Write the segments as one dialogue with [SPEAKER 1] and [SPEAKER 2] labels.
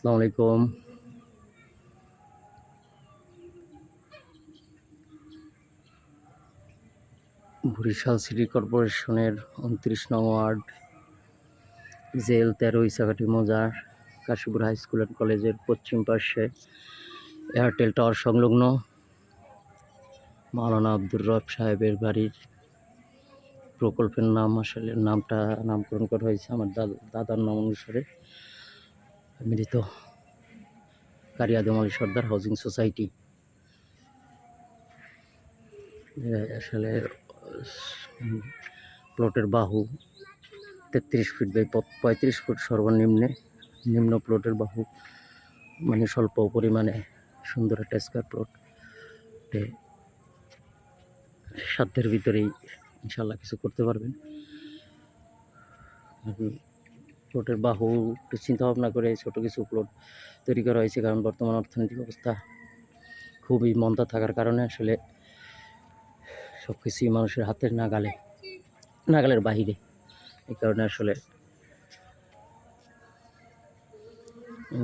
[SPEAKER 1] আসসালামু আলাইকুম। বরিশাল সিটি কর্পোরেশনের 29 নং ওয়ার্ড জেল 13 ইসাঘাটি মৌজার কাশীপুর হাই স্কুল অ্যান্ড কলেজের পশ্চিম পার্শ্বে এয়ারটেল টাওয়ার সংলগ্ন মাওলানা আব্দুর রব সাহেবের বাড়ির প্রকল্পের নাম আসলে নামকরণ করা হয়েছে আমার দাদার নাম অনুসারে। মৃত কারি আদম আলী সর্দার হাউজিং সোসাইটি। আসলে প্লটের বাহু 33 ফিট বাই 35 ফুট নিম্ন প্লটের বাহু, মানে স্বল্প পরিমাণে সুন্দর একটা স্কোয়ার প্লট। সাধ্যের ভিতরেই ইনশাল্লাহ কিছু করতে পারবেন। প্লটের বাহু চিন্তা ভাবনা করে ছোট কিছু প্লট তৈরি করা হয়েছে, কারণ বর্তমান অর্থনৈতিক অবস্থা খুবই মন্দা থাকার কারণে আসলে সব কিছুই মানুষের হাতের নাগালের বাহিরে। এই কারণে আসলে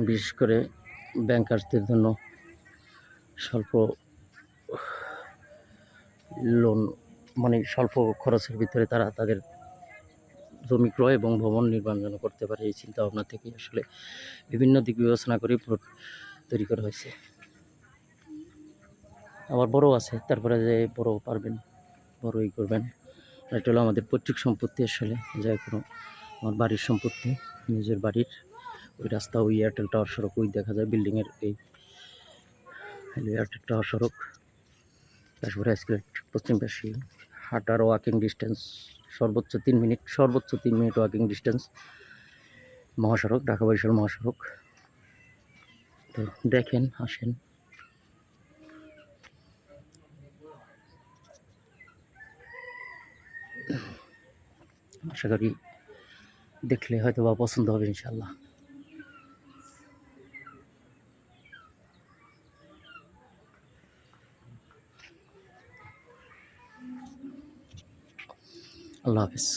[SPEAKER 1] বিশেষ করে ব্যাংকার্সদের জন্য স্বল্প লোন, মানে স্বল্প খরচের ভিতরে তারা তাদের জমি ক্রয় এবং ভবন নির্মাণ যেন করতে পারে, এই চিন্তা ভাবনা থেকে আসলে বিভিন্ন দিক বিবেচনা করে প্লট তৈরি করা হয়েছে। আবার বড় আছে, তারপরে যে বড় পারবেন বড়ই করবেন। এটা হলো আমাদের পৈতৃক সম্পত্তি, আসলে যা কোনো আমার বাড়ির সম্পত্তি, নিজের বাড়ির। ওই রাস্তা, ওই এয়ারটেল টাওয়ার সড়ক, ওই দেখা যায় বিল্ডিংয়ের এই এয়ারটেল টাওয়ার সড়ক। কাশীপুর হাই স্কুলের পশ্চিম পাশে হাঁটার ওয়াকিং ডিস্টেন্স সর্বোচ্চ 3 মিনিট ওয়াকিং ডিস্টেন্স মহাসড়ক, ঢাকা বরিশাল মহাসড়ক। তো দেখেন, আসেন। আশা করি দেখলে হয়তো বা পছন্দ হবে ইনশাল্লাহ। আল্লাহ হাফেজ।